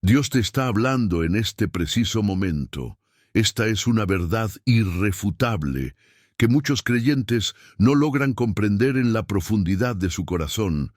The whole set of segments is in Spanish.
Dios te está hablando en este preciso momento. Esta es una verdad irrefutable que muchos creyentes no logran comprender en la profundidad de su corazón.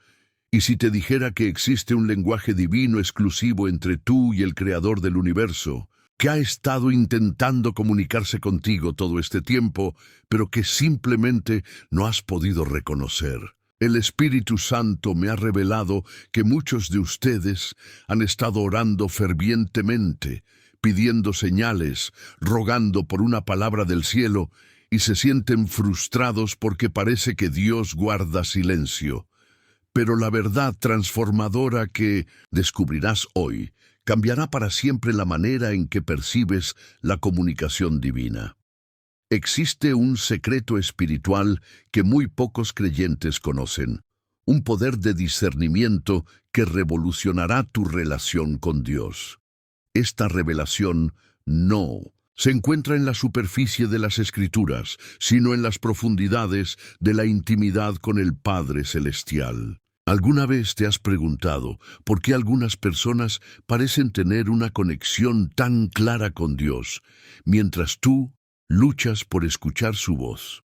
Y si te dijera que existe un lenguaje divino exclusivo entre tú y el Creador del universo, que ha estado intentando comunicarse contigo todo este tiempo, pero que simplemente no has podido reconocer. El Espíritu Santo me ha revelado que muchos de ustedes han estado orando fervientemente, pidiendo señales, rogando por una palabra del cielo, y se sienten frustrados porque parece que Dios guarda silencio. Pero la verdad transformadora que descubrirás hoy cambiará para siempre la manera en que percibes la comunicación divina. Existe un secreto espiritual que muy pocos creyentes conocen, un poder de discernimiento que revolucionará tu relación con Dios. Esta revelación no se encuentra en la superficie de las Escrituras, sino en las profundidades de la intimidad con el Padre Celestial. ¿Alguna vez te has preguntado por qué algunas personas parecen tener una conexión tan clara con Dios, mientras tú luchas por escuchar su voz?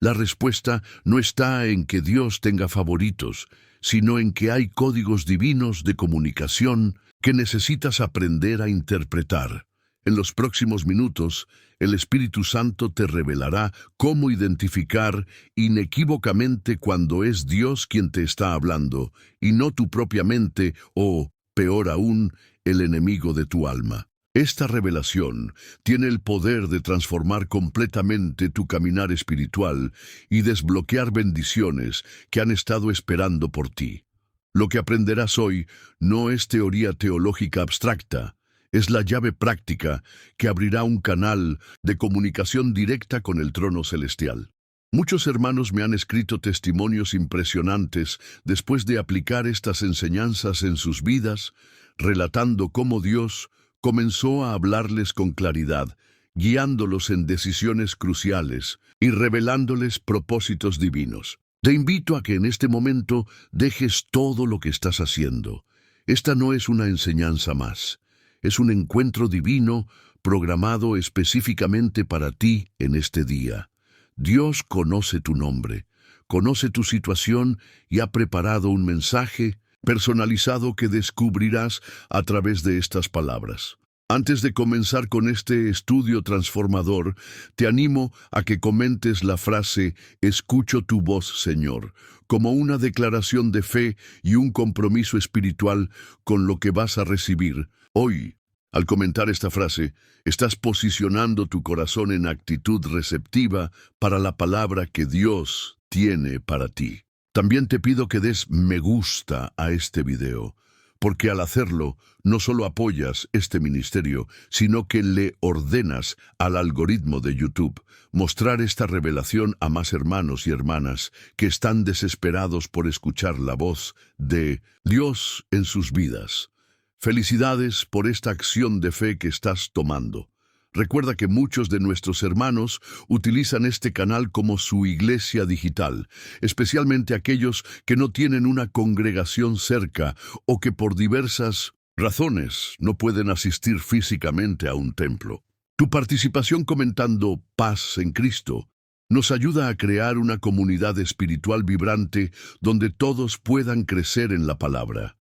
La respuesta no está en que Dios tenga favoritos, sino en que hay códigos divinos de comunicación que necesitas aprender a interpretar. En los próximos minutos, el Espíritu Santo te revelará cómo identificar inequívocamente cuando es Dios quien te está hablando, y no tu propia mente o, peor aún, el enemigo de tu alma. Esta revelación tiene el poder de transformar completamente tu caminar espiritual y desbloquear bendiciones que han estado esperando por ti. Lo que aprenderás hoy no es teoría teológica abstracta, es la llave práctica que abrirá un canal de comunicación directa con el trono celestial. Muchos hermanos me han escrito testimonios impresionantes después de aplicar estas enseñanzas en sus vidas, relatando cómo Dios comenzó a hablarles con claridad, guiándolos en decisiones cruciales y revelándoles propósitos divinos. Te invito a que en este momento dejes todo lo que estás haciendo. Esta no es una enseñanza más. Es un encuentro divino programado específicamente para ti en este día. Dios conoce tu nombre, conoce tu situación y ha preparado un mensaje personalizado que descubrirás a través de estas palabras. Antes de comenzar con este estudio transformador, te animo a que comentes la frase «Escucho tu voz, Señor», como una declaración de fe y un compromiso espiritual con lo que vas a recibir. Hoy, al comentar esta frase, estás posicionando tu corazón en actitud receptiva para la palabra que Dios tiene para ti. También te pido que des me gusta a este video, porque al hacerlo, no solo apoyas este ministerio, sino que le ordenas al algoritmo de YouTube mostrar esta revelación a más hermanos y hermanas que están desesperados por escuchar la voz de Dios en sus vidas. Felicidades por esta acción de fe que estás tomando. Recuerda que muchos de nuestros hermanos utilizan este canal como su iglesia digital, especialmente aquellos que no tienen una congregación cerca o que por diversas razones no pueden asistir físicamente a un templo. Tu participación comentando Paz en Cristo nos ayuda a crear una comunidad espiritual vibrante donde todos puedan crecer en la palabra.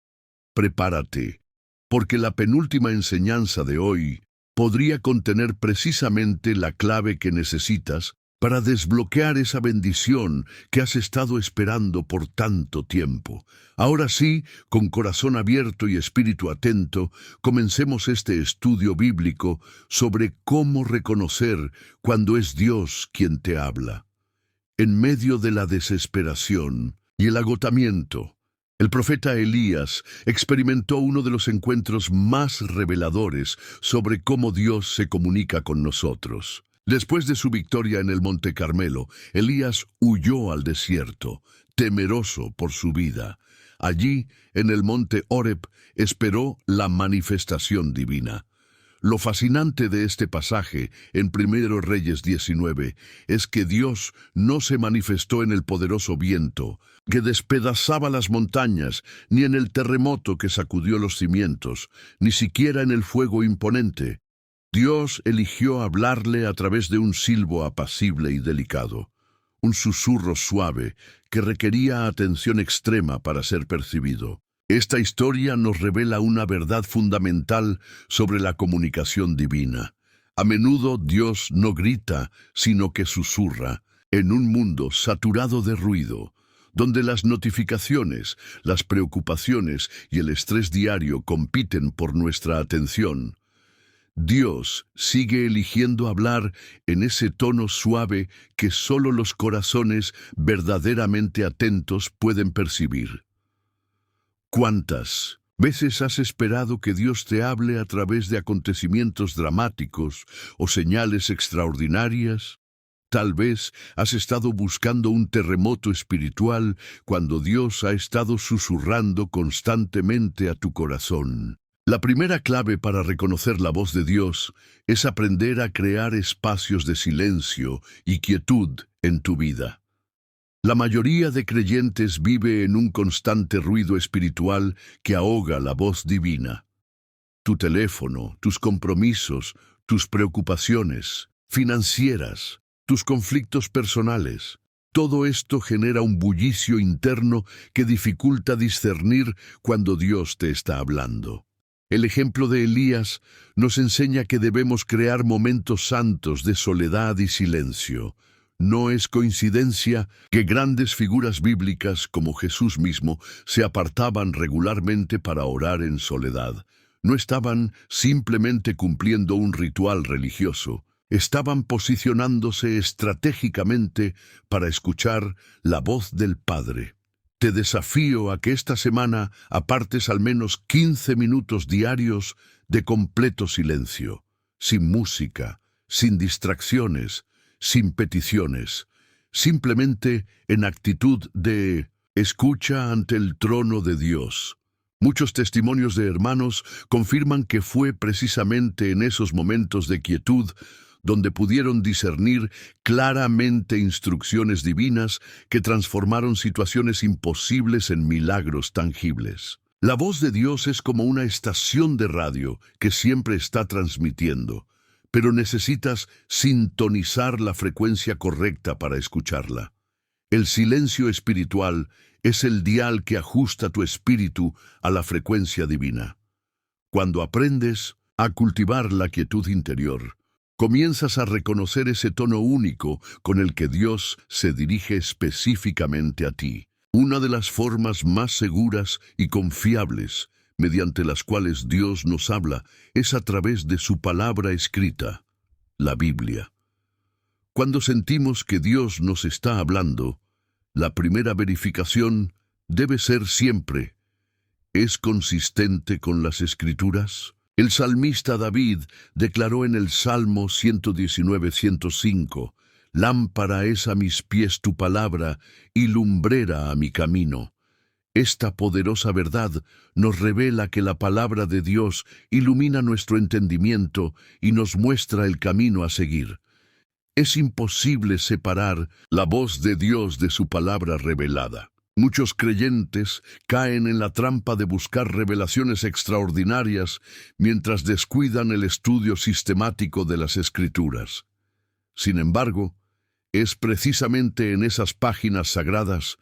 Prepárate, porque la penúltima enseñanza de hoy podría contener precisamente la clave que necesitas para desbloquear esa bendición que has estado esperando por tanto tiempo. Ahora sí, con corazón abierto y espíritu atento, comencemos este estudio bíblico sobre cómo reconocer cuando es Dios quien te habla. En medio de la desesperación y el agotamiento, el profeta Elías experimentó uno de los encuentros más reveladores sobre cómo Dios se comunica con nosotros. Después de su victoria en el Monte Carmelo, Elías huyó al desierto, temeroso por su vida. Allí, en el Monte Horeb, esperó la manifestación divina. Lo fascinante de este pasaje, en Primero Reyes 19, es que Dios no se manifestó en el poderoso viento, que despedazaba las montañas, ni en el terremoto que sacudió los cimientos, ni siquiera en el fuego imponente. Dios eligió hablarle a través de un silbo apacible y delicado, un susurro suave que requería atención extrema para ser percibido. Esta historia nos revela una verdad fundamental sobre la comunicación divina. A menudo Dios no grita, sino que susurra, en un mundo saturado de ruido, donde las notificaciones, las preocupaciones y el estrés diario compiten por nuestra atención. Dios sigue eligiendo hablar en ese tono suave que solo los corazones verdaderamente atentos pueden percibir. ¿Cuántas veces has esperado que Dios te hable a través de acontecimientos dramáticos o señales extraordinarias? Tal vez has estado buscando un terremoto espiritual cuando Dios ha estado susurrando constantemente a tu corazón. La primera clave para reconocer la voz de Dios es aprender a crear espacios de silencio y quietud en tu vida. La mayoría de creyentes vive en un constante ruido espiritual que ahoga la voz divina. Tu teléfono, tus compromisos, tus preocupaciones financieras, tus conflictos personales. Todo esto genera un bullicio interno que dificulta discernir cuando Dios te está hablando. El ejemplo de Elías nos enseña que debemos crear momentos santos de soledad y silencio. No es coincidencia que grandes figuras bíblicas como Jesús mismo se apartaban regularmente para orar en soledad. No estaban simplemente cumpliendo un ritual religioso, estaban posicionándose estratégicamente para escuchar la voz del Padre. Te desafío a que esta semana apartes al menos 15 minutos diarios de completo silencio, sin música, sin distracciones, sin peticiones, simplemente en actitud de escucha ante el trono de Dios. Muchos testimonios de hermanos confirman que fue precisamente en esos momentos de quietud donde pudieron discernir claramente instrucciones divinas que transformaron situaciones imposibles en milagros tangibles. La voz de Dios es como una estación de radio que siempre está transmitiendo, pero necesitas sintonizar la frecuencia correcta para escucharla. El silencio espiritual es el dial que ajusta tu espíritu a la frecuencia divina. Cuando aprendes a cultivar la quietud interior, comienzas a reconocer ese tono único con el que Dios se dirige específicamente a ti. Una de las formas más seguras y confiables mediante las cuales Dios nos habla es a través de su palabra escrita, la Biblia. Cuando sentimos que Dios nos está hablando, la primera verificación debe ser siempre: ¿es consistente con las Escrituras? El salmista David declaró en el Salmo 119:105, «Lámpara es a mis pies tu palabra y lumbrera a mi camino». Esta poderosa verdad nos revela que la palabra de Dios ilumina nuestro entendimiento y nos muestra el camino a seguir. Es imposible separar la voz de Dios de su palabra revelada. Muchos creyentes caen en la trampa de buscar revelaciones extraordinarias mientras descuidan el estudio sistemático de las Escrituras. Sin embargo, es precisamente en esas páginas sagradas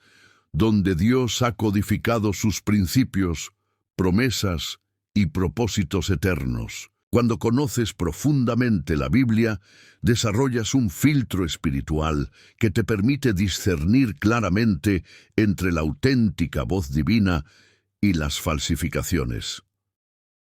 donde Dios ha codificado sus principios, promesas y propósitos eternos. Cuando conoces profundamente la Biblia, desarrollas un filtro espiritual que te permite discernir claramente entre la auténtica voz divina y las falsificaciones.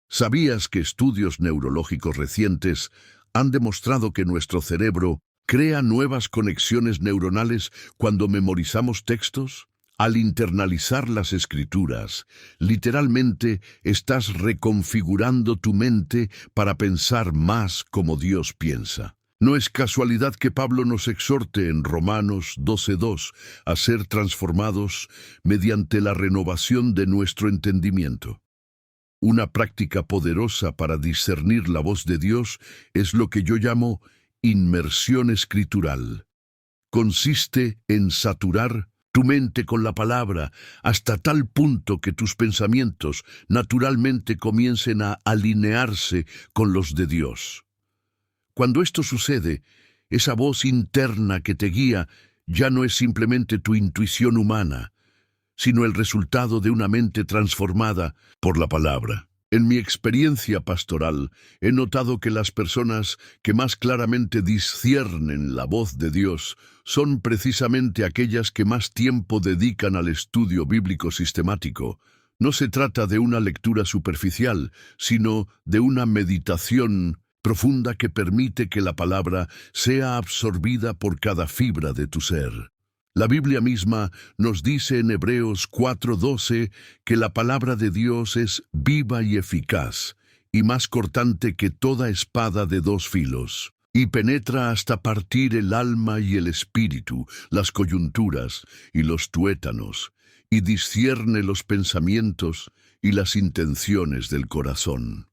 ¿Sabías que estudios neurológicos recientes han demostrado que nuestro cerebro crea nuevas conexiones neuronales cuando memorizamos textos? Al internalizar las Escrituras, literalmente estás reconfigurando tu mente para pensar más como Dios piensa. No es casualidad que Pablo nos exhorte en Romanos 12:2 a ser transformados mediante la renovación de nuestro entendimiento. Una práctica poderosa para discernir la voz de Dios es lo que yo llamo inmersión escritural. Consiste en saturar tu mente con la palabra hasta tal punto que tus pensamientos naturalmente comiencen a alinearse con los de Dios. Cuando esto sucede, esa voz interna que te guía ya no es simplemente tu intuición humana, sino el resultado de una mente transformada por la palabra. En mi experiencia pastoral, he notado que las personas que más claramente disciernen la voz de Dios son precisamente aquellas que más tiempo dedican al estudio bíblico sistemático. No se trata de una lectura superficial, sino de una meditación profunda que permite que la palabra sea absorbida por cada fibra de tu ser. La Biblia misma nos dice en Hebreos 4:12 que la palabra de Dios es viva y eficaz, y más cortante que toda espada de dos filos, y penetra hasta partir el alma y el espíritu, las coyunturas y los tuétanos, y discierne los pensamientos y las intenciones del corazón.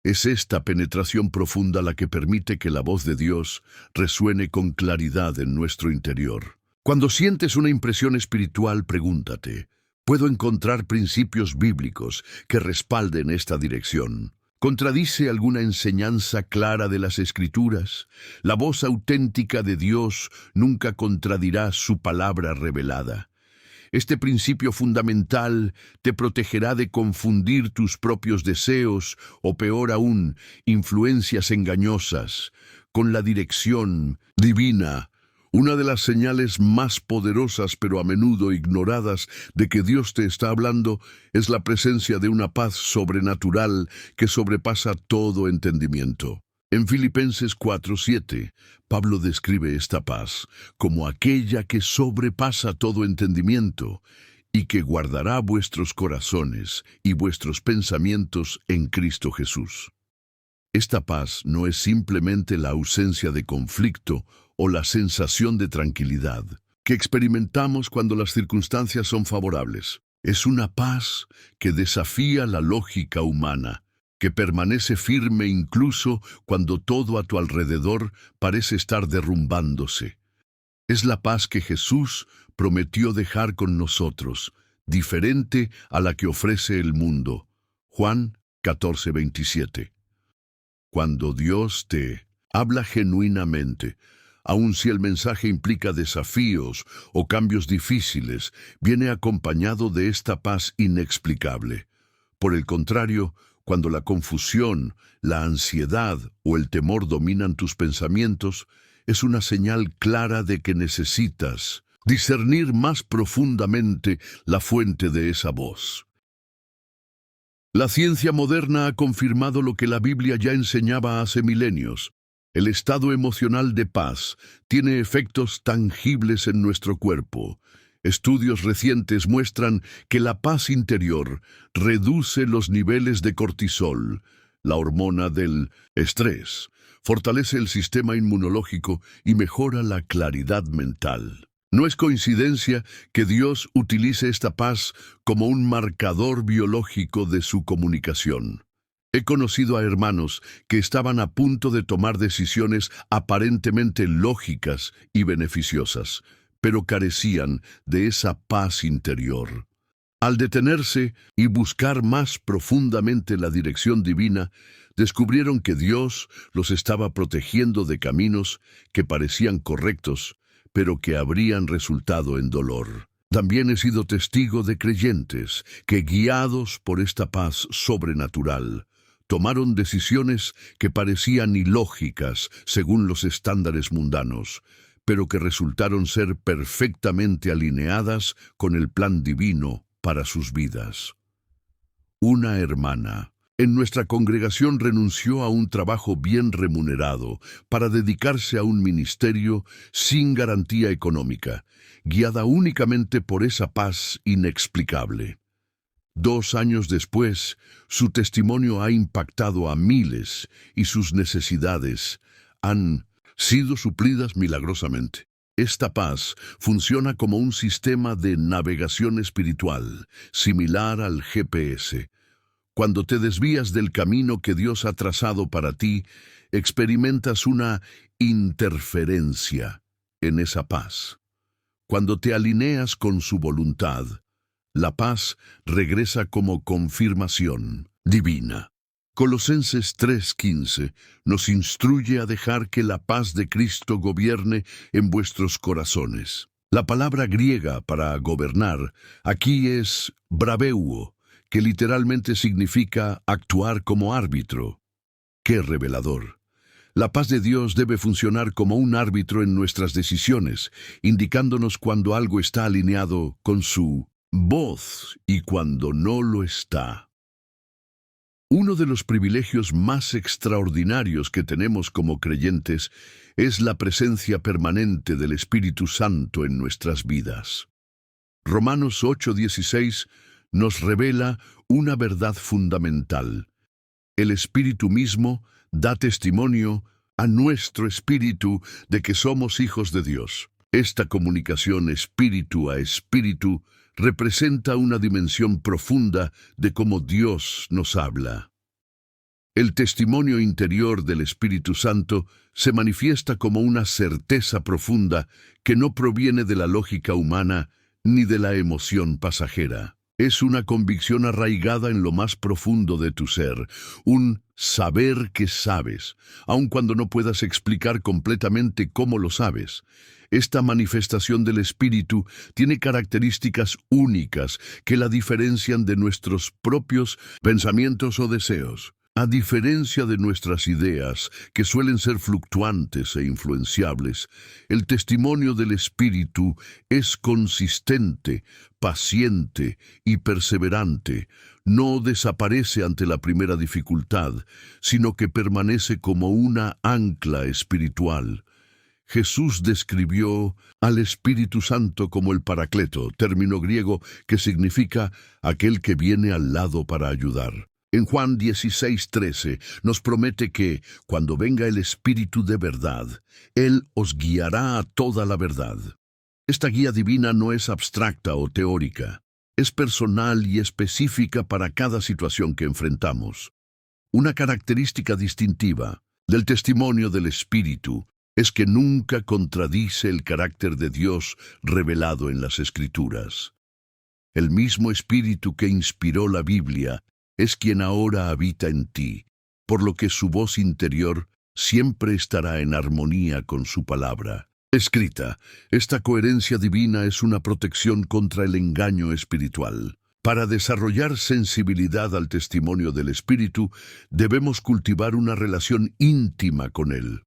Es esta penetración profunda la que permite que la voz de Dios resuene con claridad en nuestro interior. Cuando sientes una impresión espiritual, pregúntate, ¿puedo encontrar principios bíblicos que respalden esta dirección? ¿Contradice alguna enseñanza clara de las Escrituras? La voz auténtica de Dios nunca contradirá su palabra revelada. Este principio fundamental te protegerá de confundir tus propios deseos o, peor aún, influencias engañosas con la dirección divina. Una de las señales más poderosas, pero a menudo ignoradas, de que Dios te está hablando es la presencia de una paz sobrenatural que sobrepasa todo entendimiento. En Filipenses 4:7, Pablo describe esta paz como aquella que sobrepasa todo entendimiento y que guardará vuestros corazones y vuestros pensamientos en Cristo Jesús. Esta paz no es simplemente la ausencia de conflicto o la sensación de tranquilidad que experimentamos cuando las circunstancias son favorables. Es una paz que desafía la lógica humana, que permanece firme incluso cuando todo a tu alrededor parece estar derrumbándose. Es la paz que Jesús prometió dejar con nosotros, diferente a la que ofrece el mundo. Juan 14:27. Cuando Dios te habla genuinamente, aun si el mensaje implica desafíos o cambios difíciles, viene acompañado de esta paz inexplicable. Por el contrario, cuando la confusión, la ansiedad o el temor dominan tus pensamientos, es una señal clara de que necesitas discernir más profundamente la fuente de esa voz. La ciencia moderna ha confirmado lo que la Biblia ya enseñaba hace milenios. El estado emocional de paz tiene efectos tangibles en nuestro cuerpo. Estudios recientes muestran que la paz interior reduce los niveles de cortisol, la hormona del estrés, fortalece el sistema inmunológico y mejora la claridad mental. No es coincidencia que Dios utilice esta paz como un marcador biológico de su comunicación. He conocido a hermanos que estaban a punto de tomar decisiones aparentemente lógicas y beneficiosas, pero carecían de esa paz interior. Al detenerse y buscar más profundamente la dirección divina, descubrieron que Dios los estaba protegiendo de caminos que parecían correctos, pero que habrían resultado en dolor. También he sido testigo de creyentes que, guiados por esta paz sobrenatural, tomaron decisiones que parecían ilógicas según los estándares mundanos, pero que resultaron ser perfectamente alineadas con el plan divino para sus vidas. Una hermana en nuestra congregación renunció a un trabajo bien remunerado para dedicarse a un ministerio sin garantía económica, guiada únicamente por esa paz inexplicable. 2 años después, su testimonio ha impactado a miles y sus necesidades han sido suplidas milagrosamente. Esta paz funciona como un sistema de navegación espiritual, similar al GPS. Cuando te desvías del camino que Dios ha trazado para ti, experimentas una interferencia en esa paz. Cuando te alineas con su voluntad, la paz regresa como confirmación divina. Colosenses 3:15 nos instruye a dejar que la paz de Cristo gobierne en vuestros corazones. La palabra griega para gobernar aquí es braveuo, que literalmente significa actuar como árbitro. ¡Qué revelador! La paz de Dios debe funcionar como un árbitro en nuestras decisiones, indicándonos cuando algo está alineado con su voz y cuando no lo está. Uno de los privilegios más extraordinarios que tenemos como creyentes es la presencia permanente del Espíritu Santo en nuestras vidas. Romanos 8:16 nos revela una verdad fundamental. El Espíritu mismo da testimonio a nuestro espíritu de que somos hijos de Dios. Esta comunicación espíritu a espíritu representa una dimensión profunda de cómo Dios nos habla. El testimonio interior del Espíritu Santo se manifiesta como una certeza profunda que no proviene de la lógica humana ni de la emoción pasajera. Es una convicción arraigada en lo más profundo de tu ser, un saber que sabes, aun cuando no puedas explicar completamente cómo lo sabes. Esta manifestación del Espíritu tiene características únicas que la diferencian de nuestros propios pensamientos o deseos. A diferencia de nuestras ideas, que suelen ser fluctuantes e influenciables, el testimonio del Espíritu es consistente, paciente y perseverante. No desaparece ante la primera dificultad, sino que permanece como una ancla espiritual. Jesús describió al Espíritu Santo como el Paracleto, término griego que significa aquel que viene al lado para ayudar. En Juan 16:13 nos promete que, cuando venga el Espíritu de verdad, Él os guiará a toda la verdad. Esta guía divina no es abstracta o teórica, es personal y específica para cada situación que enfrentamos. Una característica distintiva del testimonio del Espíritu es que nunca contradice el carácter de Dios revelado en las Escrituras. El mismo Espíritu que inspiró la Biblia es quien ahora habita en ti, por lo que su voz interior siempre estará en armonía con su palabra escrita. Esta coherencia divina es una protección contra el engaño espiritual. Para desarrollar sensibilidad al testimonio del Espíritu, debemos cultivar una relación íntima con Él.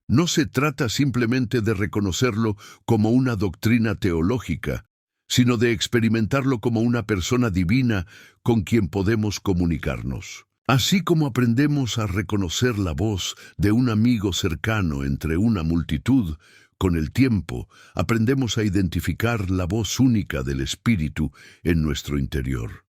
No se trata simplemente de reconocerlo como una doctrina teológica, sino de experimentarlo como una persona divina con quien podemos comunicarnos. Así como aprendemos a reconocer la voz de un amigo cercano entre una multitud, con el tiempo aprendemos a identificar la voz única del Espíritu en nuestro interior.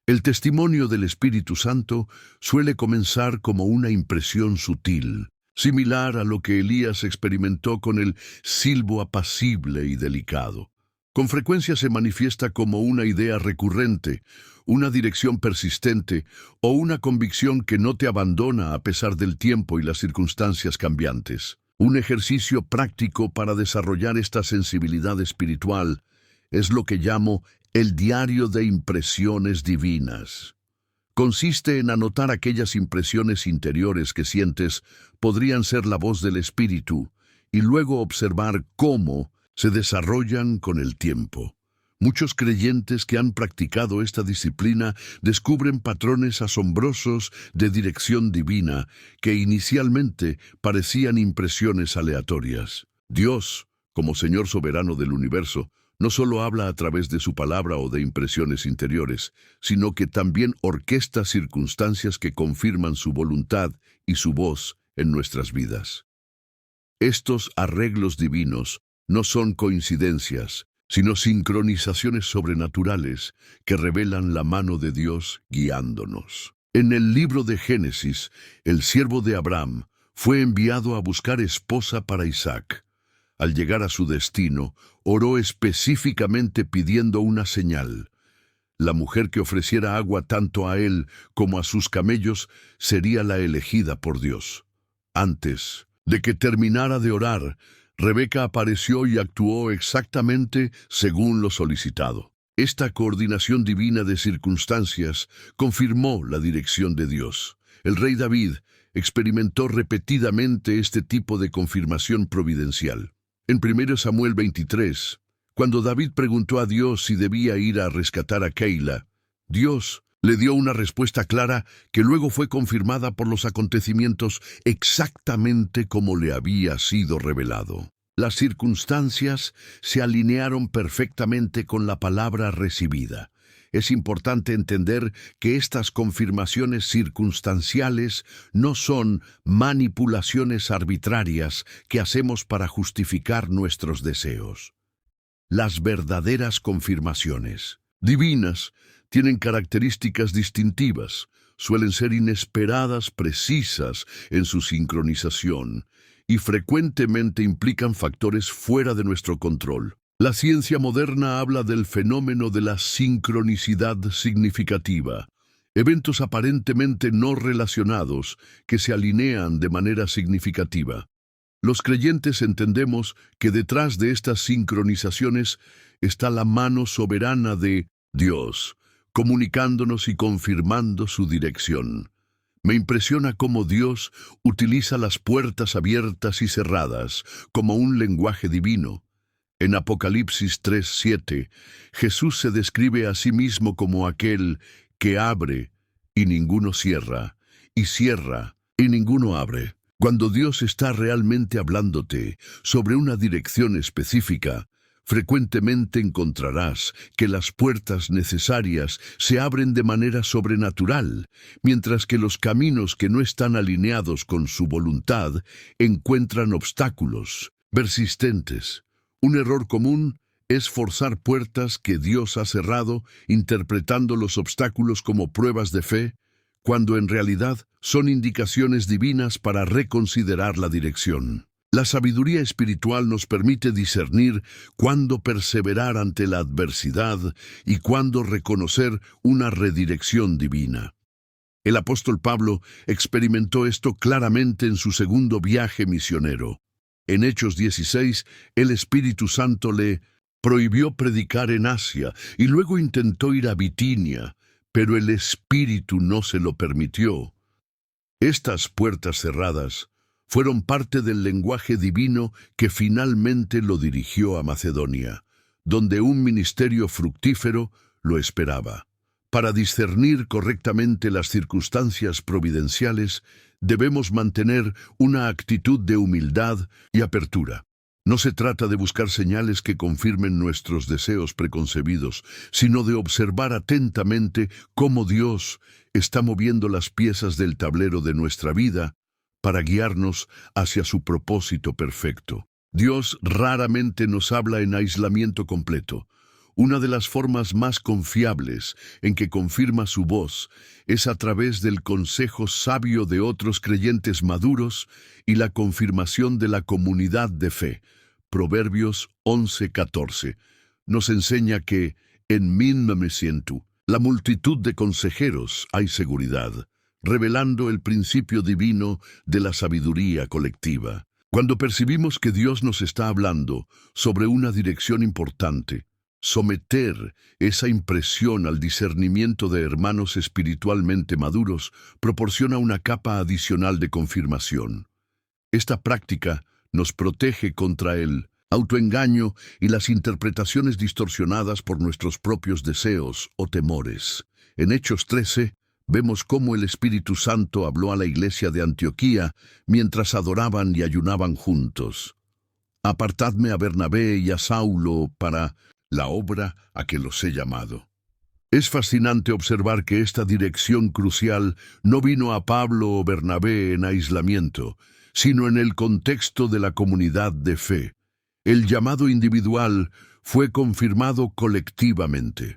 El testimonio del Espíritu Santo suele comenzar como una impresión sutil, similar a lo que Elías experimentó con el silbo apacible y delicado. Con frecuencia se manifiesta como una idea recurrente, una dirección persistente o una convicción que no te abandona a pesar del tiempo y las circunstancias cambiantes. Un ejercicio práctico para desarrollar esta sensibilidad espiritual es lo que llamo el diario de impresiones divinas. Consiste en anotar aquellas impresiones interiores que sientes podrían ser la voz del Espíritu y luego observar cómo se desarrollan con el tiempo. Muchos creyentes que han practicado esta disciplina descubren patrones asombrosos de dirección divina que inicialmente parecían impresiones aleatorias. Dios, como Señor soberano del universo, no solo habla a través de su palabra o de impresiones interiores, sino que también orquesta circunstancias que confirman su voluntad y su voz en nuestras vidas. Estos arreglos divinos no son coincidencias, sino sincronizaciones sobrenaturales que revelan la mano de Dios guiándonos. En el libro de Génesis, el siervo de Abraham fue enviado a buscar esposa para Isaac. Al llegar a su destino, oró específicamente pidiendo una señal. La mujer que ofreciera agua tanto a él como a sus camellos sería la elegida por Dios. Antes de que terminara de orar, Rebeca apareció y actuó exactamente según lo solicitado. Esta coordinación divina de circunstancias confirmó la dirección de Dios. El rey David experimentó repetidamente este tipo de confirmación providencial. En 1 Samuel 23, cuando David preguntó a Dios si debía ir a rescatar a Keila, Dios le dio una respuesta clara que luego fue confirmada por los acontecimientos exactamente como le había sido revelado. Las circunstancias se alinearon perfectamente con la palabra recibida. Es importante entender que estas confirmaciones circunstanciales no son manipulaciones arbitrarias que hacemos para justificar nuestros deseos. Las verdaderas confirmaciones divinas tienen características distintivas, suelen ser inesperadas, precisas en su sincronización y frecuentemente implican factores fuera de nuestro control. La ciencia moderna habla del fenómeno de la sincronicidad significativa, eventos aparentemente no relacionados que se alinean de manera significativa. Los creyentes entendemos que detrás de estas sincronizaciones está la mano soberana de Dios, comunicándonos y confirmando su dirección. Me impresiona cómo Dios utiliza las puertas abiertas y cerradas como un lenguaje divino. En Apocalipsis 3:7, Jesús se describe a sí mismo como aquel que abre y ninguno cierra, y cierra y ninguno abre. Cuando Dios está realmente hablándote sobre una dirección específica, frecuentemente encontrarás que las puertas necesarias se abren de manera sobrenatural, mientras que los caminos que no están alineados con su voluntad encuentran obstáculos persistentes. Un error común es forzar puertas que Dios ha cerrado, interpretando los obstáculos como pruebas de fe, cuando en realidad son indicaciones divinas para reconsiderar la dirección. La sabiduría espiritual nos permite discernir cuándo perseverar ante la adversidad y cuándo reconocer una redirección divina. El apóstol Pablo experimentó esto claramente en su segundo viaje misionero. En Hechos 16, el Espíritu Santo le prohibió predicar en Asia y luego intentó ir a Bitinia, pero el Espíritu no se lo permitió. Estas puertas cerradas fueron parte del lenguaje divino que finalmente lo dirigió a Macedonia, donde un ministerio fructífero lo esperaba. Para discernir correctamente las circunstancias providenciales, debemos mantener una actitud de humildad y apertura. No se trata de buscar señales que confirmen nuestros deseos preconcebidos, sino de observar atentamente cómo Dios está moviendo las piezas del tablero de nuestra vida para guiarnos hacia su propósito perfecto. Dios raramente nos habla en aislamiento completo. Una de las formas más confiables en que confirma su voz es a través del consejo sabio de otros creyentes maduros y la confirmación de la comunidad de fe. Proverbios 11:14 nos enseña que en mí me siento, la multitud de consejeros hay seguridad, revelando el principio divino de la sabiduría colectiva. Cuando percibimos que Dios nos está hablando sobre una dirección importante, someter esa impresión al discernimiento de hermanos espiritualmente maduros proporciona una capa adicional de confirmación. Esta práctica nos protege contra el autoengaño y las interpretaciones distorsionadas por nuestros propios deseos o temores. En Hechos 13, vemos cómo el Espíritu Santo habló a la iglesia de Antioquía mientras adoraban y ayunaban juntos. Apartadme a Bernabé y a Saulo para la obra a que los he llamado. Es fascinante observar que esta dirección crucial no vino a Pablo o Bernabé en aislamiento, sino en el contexto de la comunidad de fe. El llamado individual fue confirmado colectivamente.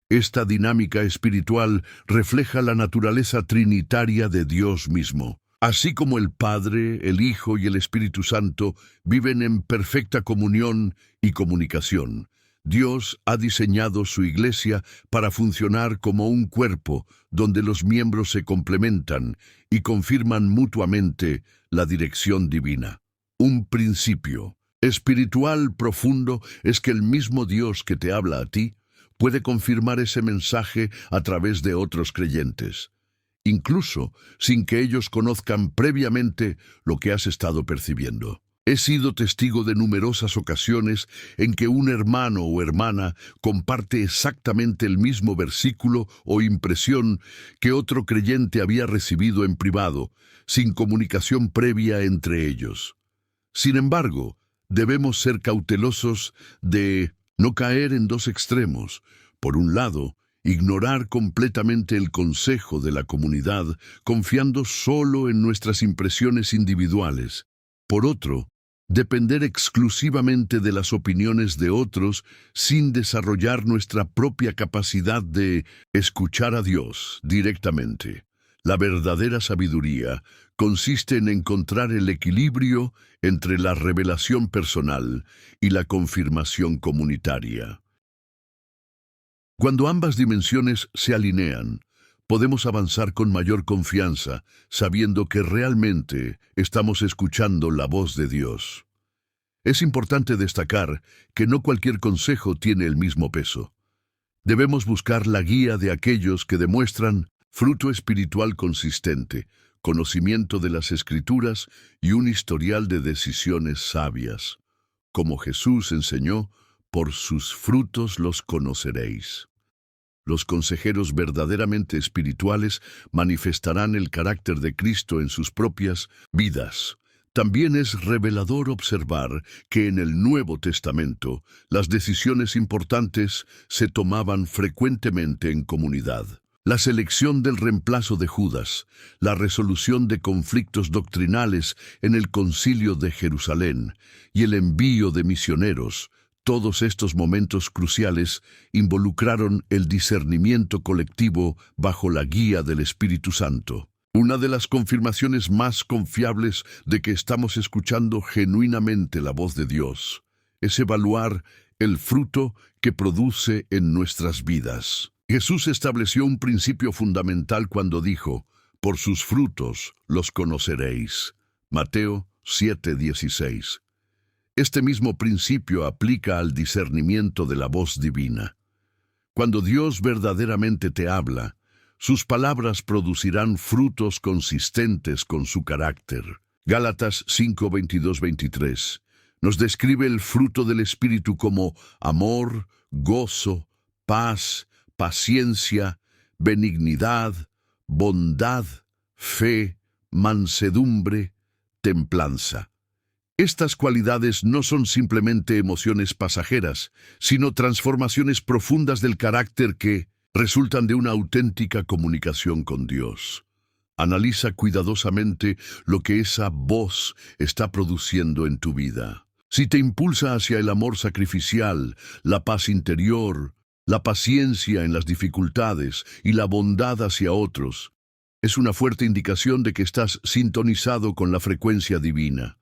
Esta dinámica espiritual refleja la naturaleza trinitaria de Dios mismo. Así como el Padre, el Hijo y el Espíritu Santo viven en perfecta comunión y comunicación, Dios ha diseñado su iglesia para funcionar como un cuerpo donde los miembros se complementan y confirman mutuamente la dirección divina. Un principio espiritual profundo es que el mismo Dios que te habla a ti puede confirmar ese mensaje a través de otros creyentes, incluso sin que ellos conozcan previamente lo que has estado percibiendo. He sido testigo de numerosas ocasiones en que un hermano o hermana comparte exactamente el mismo versículo o impresión que otro creyente había recibido en privado, sin comunicación previa entre ellos. Sin embargo, debemos ser cautelosos de no caer en dos extremos. Por un lado, ignorar completamente el consejo de la comunidad, confiando solo en nuestras impresiones individuales. Por otro, depender exclusivamente de las opiniones de otros sin desarrollar nuestra propia capacidad de escuchar a Dios directamente. La verdadera sabiduría consiste en encontrar el equilibrio entre la revelación personal y la confirmación comunitaria. Cuando ambas dimensiones se alinean, podemos avanzar con mayor confianza, sabiendo que realmente estamos escuchando la voz de Dios. Es importante destacar que no cualquier consejo tiene el mismo peso. Debemos buscar la guía de aquellos que demuestran fruto espiritual consistente, conocimiento de las Escrituras y un historial de decisiones sabias. Como Jesús enseñó, por sus frutos los conoceréis. Los consejeros verdaderamente espirituales manifestarán el carácter de Cristo en sus propias vidas. También es revelador observar que en el Nuevo Testamento las decisiones importantes se tomaban frecuentemente en comunidad. La selección del reemplazo de Judas, la resolución de conflictos doctrinales en el Concilio de Jerusalén y el envío de misioneros, todos estos momentos cruciales involucraron el discernimiento colectivo bajo la guía del Espíritu Santo. Una de las confirmaciones más confiables de que estamos escuchando genuinamente la voz de Dios es evaluar el fruto que produce en nuestras vidas. Jesús estableció un principio fundamental cuando dijo: «Por sus frutos los conoceréis». Mateo 7:16. Este mismo principio aplica al discernimiento de la voz divina. Cuando Dios verdaderamente te habla, sus palabras producirán frutos consistentes con su carácter. Gálatas 5:22-23 nos describe el fruto del Espíritu como amor, gozo, paz, paciencia, benignidad, bondad, fe, mansedumbre, templanza. Estas cualidades no son simplemente emociones pasajeras, sino transformaciones profundas del carácter que resultan de una auténtica comunicación con Dios. Analiza cuidadosamente lo que esa voz está produciendo en tu vida. Si te impulsa hacia el amor sacrificial, la paz interior, la paciencia en las dificultades y la bondad hacia otros, es una fuerte indicación de que estás sintonizado con la frecuencia divina.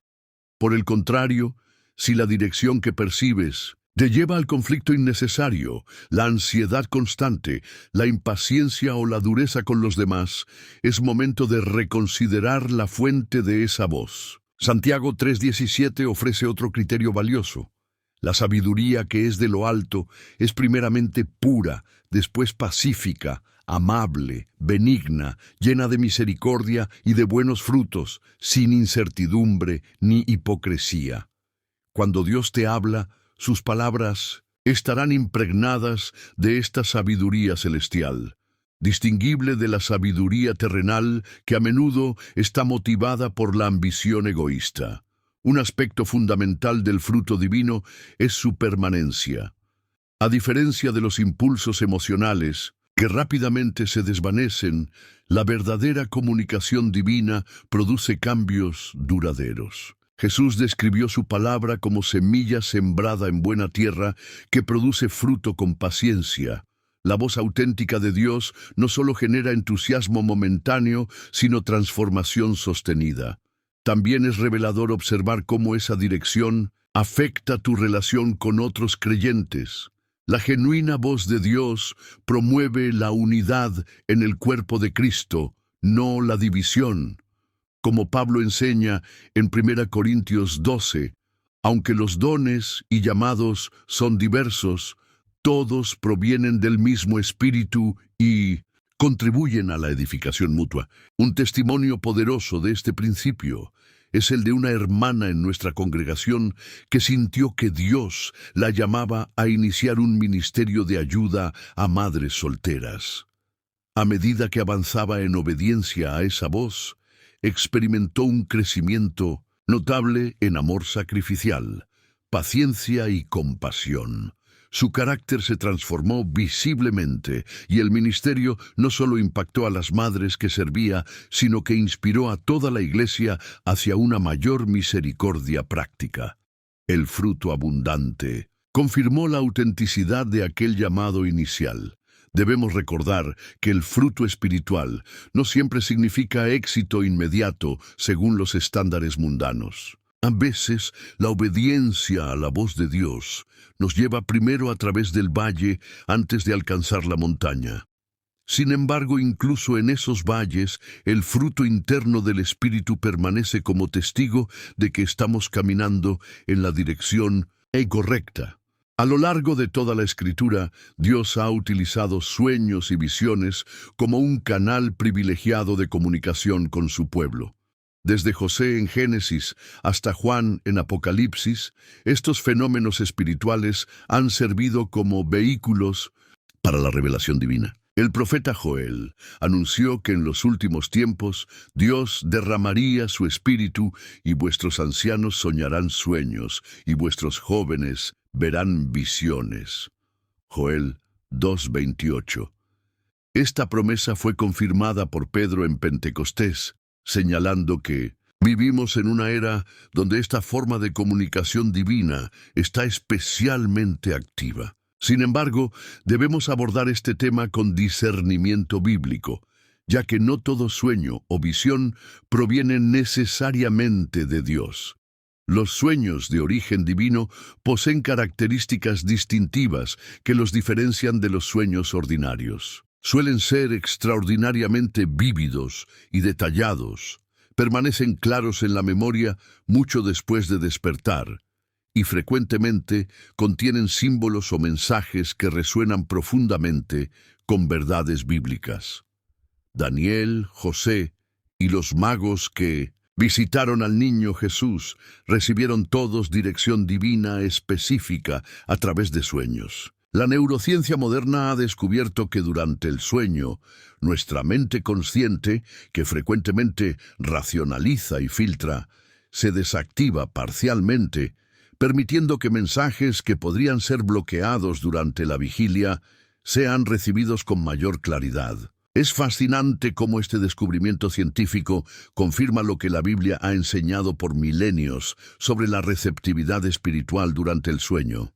Por el contrario, si la dirección que percibes te lleva al conflicto innecesario, la ansiedad constante, la impaciencia o la dureza con los demás, es momento de reconsiderar la fuente de esa voz. Santiago 3:17 ofrece otro criterio valioso. La sabiduría que es de lo alto es primeramente pura, después pacífica, amable, benigna, llena de misericordia y de buenos frutos, sin incertidumbre ni hipocresía. Cuando Dios te habla, sus palabras estarán impregnadas de esta sabiduría celestial, distinguible de la sabiduría terrenal que a menudo está motivada por la ambición egoísta. Un aspecto fundamental del fruto divino es su permanencia. A diferencia de los impulsos emocionales, que rápidamente se desvanecen, la verdadera comunicación divina produce cambios duraderos. Jesús describió su palabra como semilla sembrada en buena tierra que produce fruto con paciencia. La voz auténtica de Dios no solo genera entusiasmo momentáneo, sino transformación sostenida. También es revelador observar cómo esa dirección afecta tu relación con otros creyentes. La genuina voz de Dios promueve la unidad en el cuerpo de Cristo, no la división. Como Pablo enseña en 1 Corintios 12, aunque los dones y llamados son diversos, todos provienen del mismo Espíritu y contribuyen a la edificación mutua. Un testimonio poderoso de este principio es el de una hermana en nuestra congregación que sintió que Dios la llamaba a iniciar un ministerio de ayuda a madres solteras. A medida que avanzaba en obediencia a esa voz, experimentó un crecimiento notable en amor sacrificial, paciencia y compasión. Su carácter se transformó visiblemente y el ministerio no solo impactó a las madres que servía, sino que inspiró a toda la iglesia hacia una mayor misericordia práctica. El fruto abundante confirmó la autenticidad de aquel llamado inicial. Debemos recordar que el fruto espiritual no siempre significa éxito inmediato según los estándares mundanos. A veces, la obediencia a la voz de Dios nos lleva primero a través del valle antes de alcanzar la montaña. Sin embargo, incluso en esos valles, el fruto interno del Espíritu permanece como testigo de que estamos caminando en la dirección correcta. A lo largo de toda la Escritura, Dios ha utilizado sueños y visiones como un canal privilegiado de comunicación con su pueblo. Desde José en Génesis hasta Juan en Apocalipsis, estos fenómenos espirituales han servido como vehículos para la revelación divina. El profeta Joel anunció que en los últimos tiempos Dios derramaría su espíritu y vuestros ancianos soñarán sueños y vuestros jóvenes verán visiones. Joel 2:28. Esta promesa fue confirmada por Pedro en Pentecostés, señalando que vivimos en una era donde esta forma de comunicación divina está especialmente activa. Sin embargo, debemos abordar este tema con discernimiento bíblico, ya que no todo sueño o visión proviene necesariamente de Dios. Los sueños de origen divino poseen características distintivas que los diferencian de los sueños ordinarios. Suelen ser extraordinariamente vívidos y detallados, permanecen claros en la memoria mucho después de despertar, y frecuentemente contienen símbolos o mensajes que resuenan profundamente con verdades bíblicas. Daniel, José y los magos que visitaron al niño Jesús recibieron todos dirección divina específica a través de sueños. La neurociencia moderna ha descubierto que durante el sueño, nuestra mente consciente, que frecuentemente racionaliza y filtra, se desactiva parcialmente, permitiendo que mensajes que podrían ser bloqueados durante la vigilia sean recibidos con mayor claridad. Es fascinante cómo este descubrimiento científico confirma lo que la Biblia ha enseñado por milenios sobre la receptividad espiritual durante el sueño.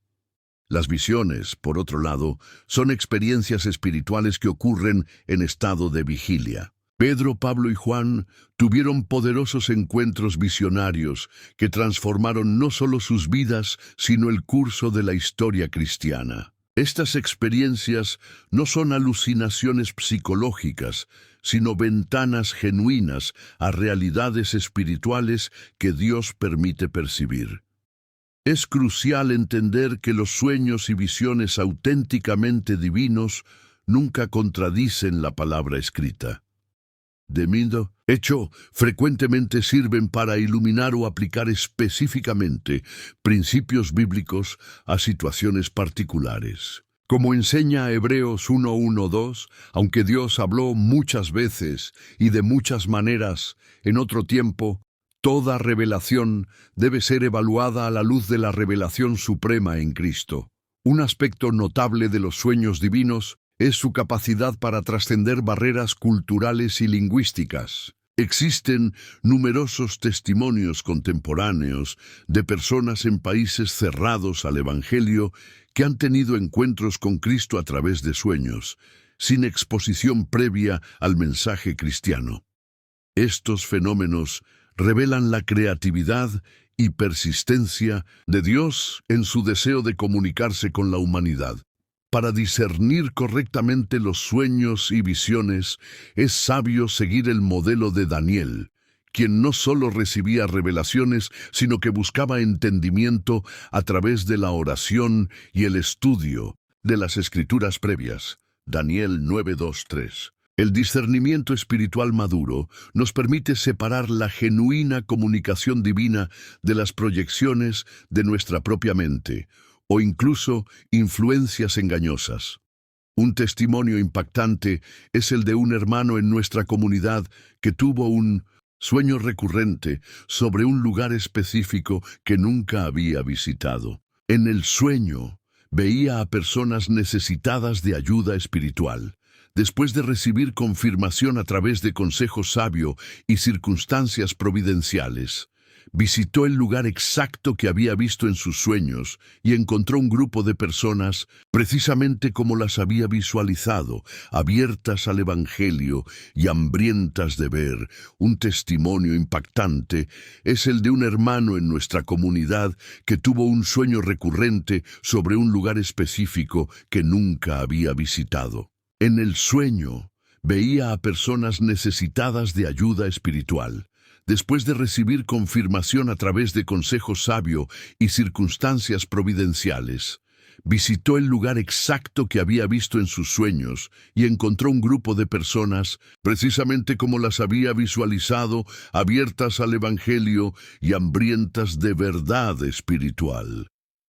Las visiones, por otro lado, son experiencias espirituales que ocurren en estado de vigilia. Pedro, Pablo y Juan tuvieron poderosos encuentros visionarios que transformaron no solo sus vidas, sino el curso de la historia cristiana. Estas experiencias no son alucinaciones psicológicas, sino ventanas genuinas a realidades espirituales que Dios permite percibir. Es crucial entender que los sueños y visiones auténticamente divinos nunca contradicen la palabra escrita. Hecho, frecuentemente sirven para iluminar o aplicar específicamente principios bíblicos a situaciones particulares. Como enseña Hebreos 1:1-2, aunque Dios habló muchas veces y de muchas maneras en otro tiempo, toda revelación debe ser evaluada a la luz de la revelación suprema en Cristo. Un aspecto notable de los sueños divinos es su capacidad para trascender barreras culturales y lingüísticas. Existen numerosos testimonios contemporáneos de personas en países cerrados al Evangelio que han tenido encuentros con Cristo a través de sueños, sin exposición previa al mensaje cristiano. Estos fenómenos revelan la creatividad y persistencia de Dios en su deseo de comunicarse con la humanidad. Para discernir correctamente los sueños y visiones, es sabio seguir el modelo de Daniel, quien no solo recibía revelaciones, sino que buscaba entendimiento a través de la oración y el estudio de las escrituras previas. Daniel 9:2-3. El discernimiento espiritual maduro nos permite separar la genuina comunicación divina de las proyecciones de nuestra propia mente, o incluso influencias engañosas. Un testimonio impactante es el de un hermano en nuestra comunidad que tuvo un sueño recurrente sobre un lugar específico que nunca había visitado. En el sueño, veía a personas necesitadas de ayuda espiritual. Después de recibir confirmación a través de consejo sabio y circunstancias providenciales, visitó el lugar exacto que había visto en sus sueños y encontró un grupo de personas precisamente como las había visualizado, abiertas al Evangelio y hambrientas de ver. Un testimonio impactante es el de un hermano en nuestra comunidad que tuvo un sueño recurrente sobre un lugar específico que nunca había visitado. En el sueño, veía a personas necesitadas de ayuda espiritual. Después de recibir confirmación a través de consejo sabio y circunstancias providenciales, visitó el lugar exacto que había visto en sus sueños y encontró un grupo de personas, precisamente como las había visualizado, abiertas al Evangelio y hambrientas de verdad espiritual.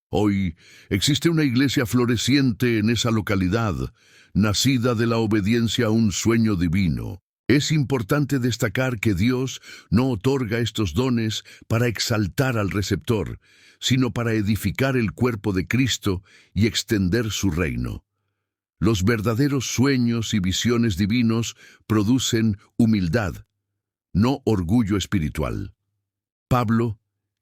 Hoy existe una iglesia floreciente en esa localidad, nacida de la obediencia a un sueño divino. Es importante destacar que Dios no otorga estos dones para exaltar al receptor, sino para edificar el cuerpo de Cristo y extender su reino. Los verdaderos sueños y visiones divinos producen humildad, no orgullo espiritual. Pablo,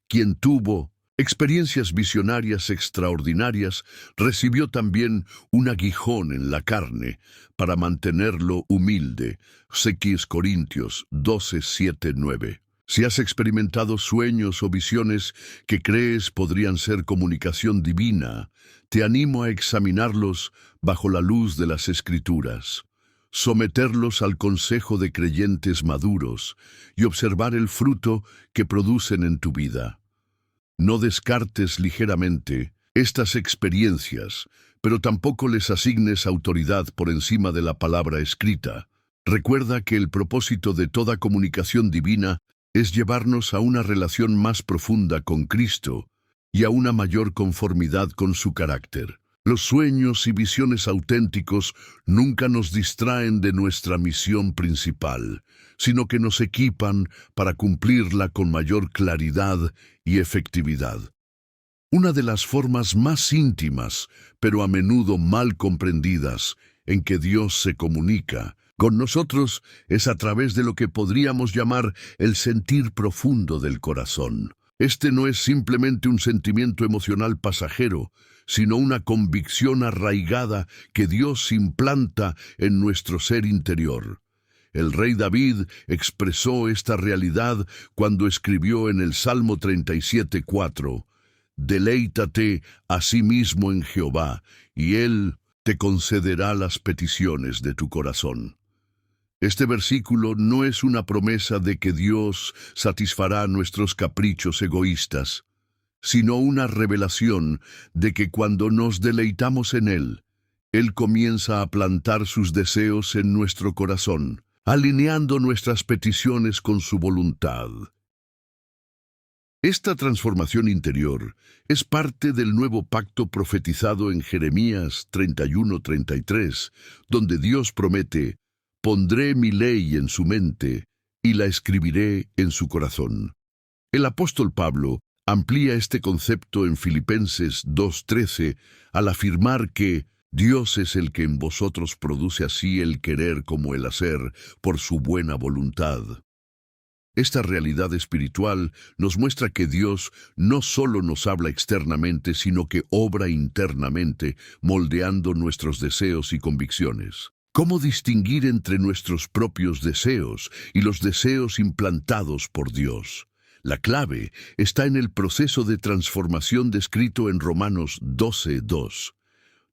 quien tuvo experiencias visionarias extraordinarias, recibió también un aguijón en la carne para mantenerlo humilde. 2 Corintios 12:7-9. Si has experimentado sueños o visiones que crees podrían ser comunicación divina, te animo a examinarlos bajo la luz de las Escrituras, someterlos al consejo de creyentes maduros y observar el fruto que producen en tu vida. No descartes ligeramente estas experiencias, pero tampoco les asignes autoridad por encima de la palabra escrita. Recuerda que el propósito de toda comunicación divina es llevarnos a una relación más profunda con Cristo y a una mayor conformidad con su carácter. Los sueños y visiones auténticos nunca nos distraen de nuestra misión principal, sino que nos equipan para cumplirla con mayor claridad y efectividad. Una de las formas más íntimas, pero a menudo mal comprendidas, en que Dios se comunica con nosotros es a través de lo que podríamos llamar el sentir profundo del corazón. Este no es simplemente un sentimiento emocional pasajero, sino una convicción arraigada que Dios implanta en nuestro ser interior. El rey David expresó esta realidad cuando escribió en el Salmo 37:4, «Deleítate a sí mismo en Jehová, y Él te concederá las peticiones de tu corazón». Este versículo no es una promesa de que Dios satisfará nuestros caprichos egoístas, sino una revelación de que cuando nos deleitamos en Él comienza a plantar sus deseos en nuestro corazón, alineando nuestras peticiones con su voluntad. Esta transformación interior es parte del nuevo pacto profetizado en Jeremías 31:33, donde Dios promete: «Pondré mi ley en su mente y la escribiré en su corazón». El apóstol Pablo amplía este concepto en Filipenses 2:13 al afirmar que Dios es el que en vosotros produce así el querer como el hacer por su buena voluntad. Esta realidad espiritual nos muestra que Dios no solo nos habla externamente, sino que obra internamente, moldeando nuestros deseos y convicciones. ¿Cómo distinguir entre nuestros propios deseos y los deseos implantados por Dios? La clave está en el proceso de transformación descrito en Romanos 12:2.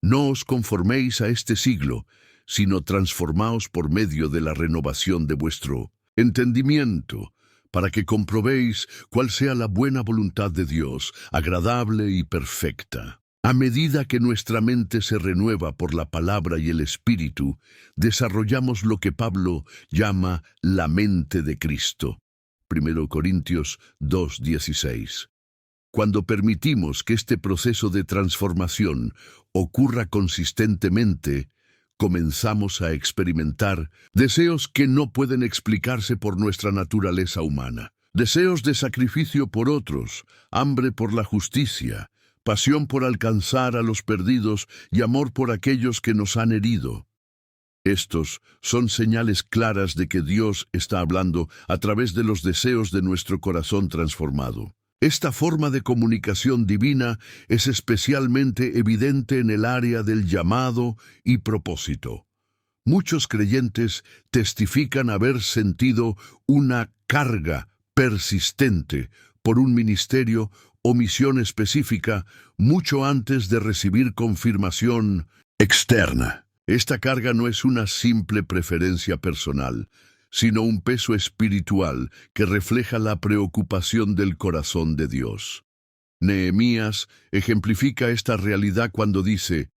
No os conforméis a este siglo, sino transformaos por medio de la renovación de vuestro entendimiento, para que comprobéis cuál sea la buena voluntad de Dios, agradable y perfecta. A medida que nuestra mente se renueva por la palabra y el Espíritu, desarrollamos lo que Pablo llama la mente de Cristo. 1 Corintios 2:16. Cuando permitimos que este proceso de transformación ocurra consistentemente, comenzamos a experimentar deseos que no pueden explicarse por nuestra naturaleza humana. Deseos de sacrificio por otros, hambre por la justicia, pasión por alcanzar a los perdidos y amor por aquellos que nos han herido. Estos son señales claras de que Dios está hablando a través de los deseos de nuestro corazón transformado. Esta forma de comunicación divina es especialmente evidente en el área del llamado y propósito. Muchos creyentes testifican haber sentido una carga persistente por un ministerio o misión específica mucho antes de recibir confirmación externa. Esta carga no es una simple preferencia personal, sino un peso espiritual que refleja la preocupación del corazón de Dios. Nehemías ejemplifica esta realidad cuando dice: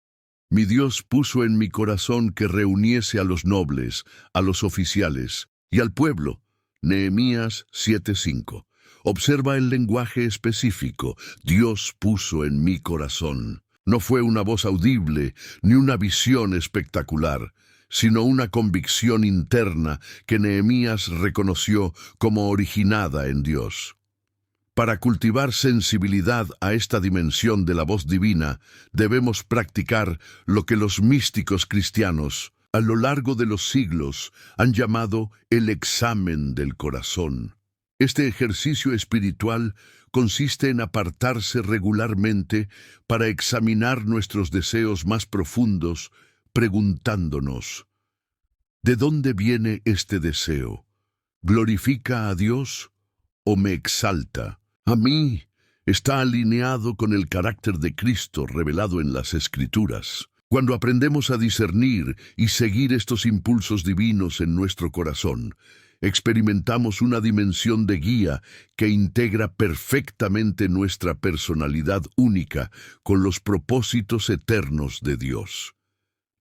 «Mi Dios puso en mi corazón que reuniese a los nobles, a los oficiales y al pueblo». Nehemías 7:5. Observa el lenguaje específico. Dios puso en mi corazón. No fue una voz audible ni una visión espectacular, sino una convicción interna que Nehemías reconoció como originada en Dios. Para cultivar sensibilidad a esta dimensión de la voz divina, debemos practicar lo que los místicos cristianos, a lo largo de los siglos, han llamado el examen del corazón. Este ejercicio espiritual consiste en apartarse regularmente para examinar nuestros deseos más profundos, preguntándonos: ¿de dónde viene este deseo? ¿Glorifica a Dios o me exalta a mí? ¿Está alineado con el carácter de Cristo revelado en las Escrituras? Cuando aprendemos a discernir y seguir estos impulsos divinos en nuestro corazón, experimentamos una dimensión de guía que integra perfectamente nuestra personalidad única con los propósitos eternos de Dios.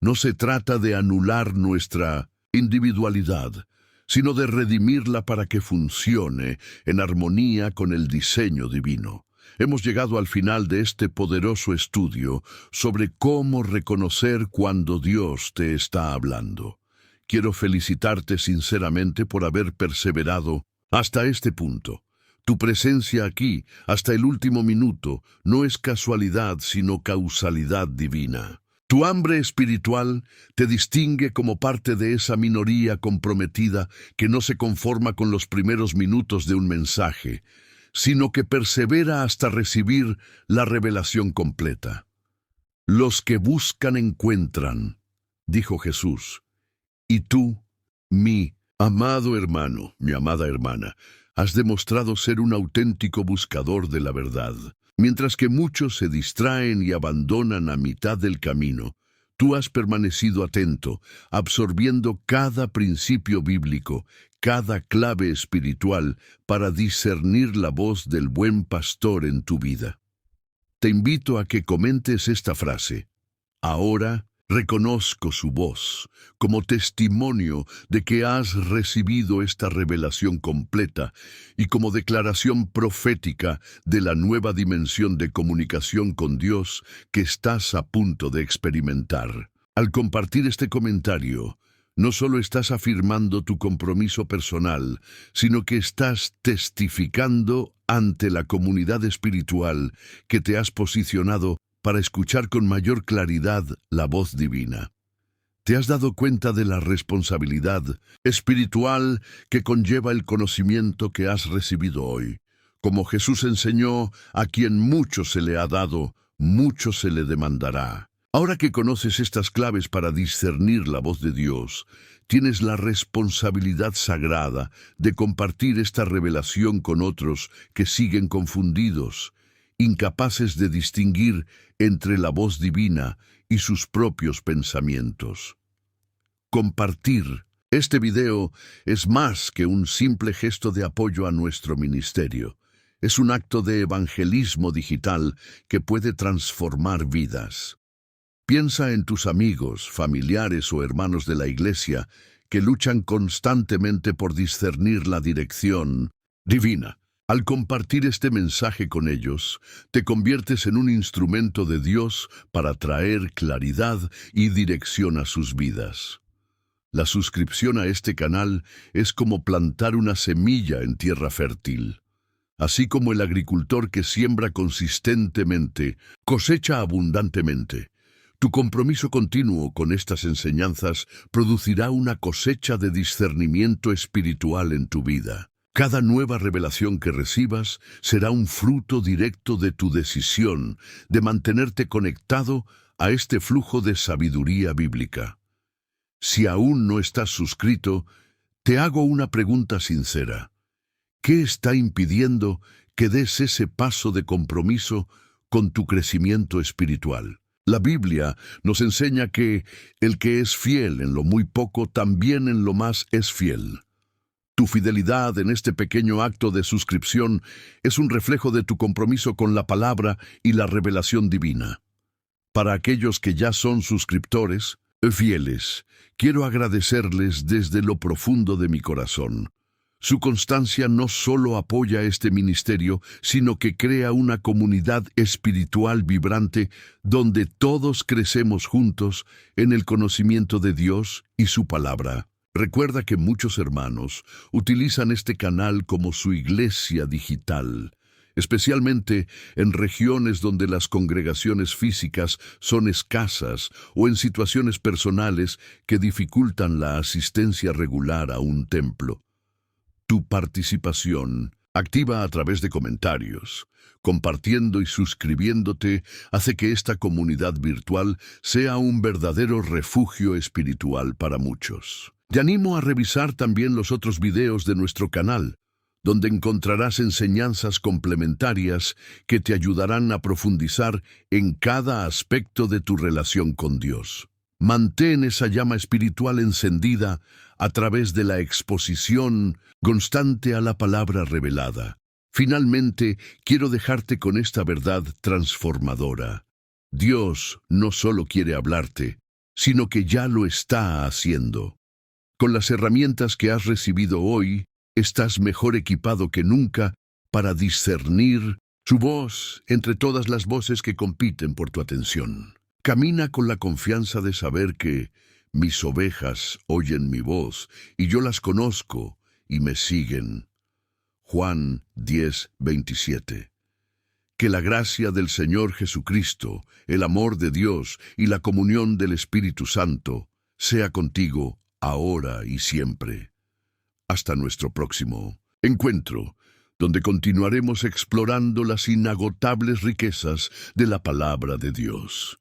No se trata de anular nuestra individualidad, sino de redimirla para que funcione en armonía con el diseño divino. Hemos llegado al final de este poderoso estudio sobre cómo reconocer cuando Dios te está hablando. Quiero felicitarte sinceramente por haber perseverado hasta este punto. Tu presencia aquí, hasta el último minuto, no es casualidad, sino causalidad divina. Tu hambre espiritual te distingue como parte de esa minoría comprometida que no se conforma con los primeros minutos de un mensaje, sino que persevera hasta recibir la revelación completa. Los que buscan encuentran, dijo Jesús. Y tú, mi amado hermano, mi amada hermana, has demostrado ser un auténtico buscador de la verdad. Mientras que muchos se distraen y abandonan a mitad del camino, tú has permanecido atento, absorbiendo cada principio bíblico, cada clave espiritual para discernir la voz del buen pastor en tu vida. Te invito a que comentes esta frase: ahora reconozco su voz, como testimonio de que has recibido esta revelación completa y como declaración profética de la nueva dimensión de comunicación con Dios que estás a punto de experimentar. Al compartir este comentario, no solo estás afirmando tu compromiso personal, sino que estás testificando ante la comunidad espiritual que te has posicionado para escuchar con mayor claridad la voz divina. ¿Te has dado cuenta de la responsabilidad espiritual que conlleva el conocimiento que has recibido hoy? Como Jesús enseñó, a quien mucho se le ha dado, mucho se le demandará. Ahora que conoces estas claves para discernir la voz de Dios, tienes la responsabilidad sagrada de compartir esta revelación con otros que siguen confundidos, incapaces de distinguir entre la voz divina y sus propios pensamientos. Compartir este video es más que un simple gesto de apoyo a nuestro ministerio. Es un acto de evangelismo digital que puede transformar vidas. Piensa en tus amigos, familiares o hermanos de la iglesia que luchan constantemente por discernir la dirección divina. Al compartir este mensaje con ellos, te conviertes en un instrumento de Dios para traer claridad y dirección a sus vidas. La suscripción a este canal es como plantar una semilla en tierra fértil. Así como el agricultor que siembra consistentemente, cosecha abundantemente. Tu compromiso continuo con estas enseñanzas producirá una cosecha de discernimiento espiritual en tu vida. Cada nueva revelación que recibas será un fruto directo de tu decisión de mantenerte conectado a este flujo de sabiduría bíblica. Si aún no estás suscrito, te hago una pregunta sincera. ¿Qué está impidiendo que des ese paso de compromiso con tu crecimiento espiritual? La Biblia nos enseña que el que es fiel en lo muy poco, también en lo más es fiel. Tu fidelidad en este pequeño acto de suscripción es un reflejo de tu compromiso con la palabra y la revelación divina. Para aquellos que ya son suscriptores, fieles, quiero agradecerles desde lo profundo de mi corazón. Su constancia no solo apoya este ministerio, sino que crea una comunidad espiritual vibrante donde todos crecemos juntos en el conocimiento de Dios y su palabra. Recuerda que muchos hermanos utilizan este canal como su iglesia digital, especialmente en regiones donde las congregaciones físicas son escasas o en situaciones personales que dificultan la asistencia regular a un templo. Tu participación, activa a través de comentarios, compartiendo y suscribiéndote, hace que esta comunidad virtual sea un verdadero refugio espiritual para muchos. Te animo a revisar también los otros videos de nuestro canal, donde encontrarás enseñanzas complementarias que te ayudarán a profundizar en cada aspecto de tu relación con Dios. Mantén esa llama espiritual encendida a través de la exposición constante a la palabra revelada. Finalmente, quiero dejarte con esta verdad transformadora. Dios no solo quiere hablarte, sino que ya lo está haciendo. Con las herramientas que has recibido hoy, estás mejor equipado que nunca para discernir su voz entre todas las voces que compiten por tu atención. Camina con la confianza de saber que mis ovejas oyen mi voz y yo las conozco y me siguen. Juan 10:27. Que la gracia del Señor Jesucristo, el amor de Dios y la comunión del Espíritu Santo sea contigo ahora y siempre. Hasta nuestro próximo encuentro, donde continuaremos explorando las inagotables riquezas de la palabra de Dios.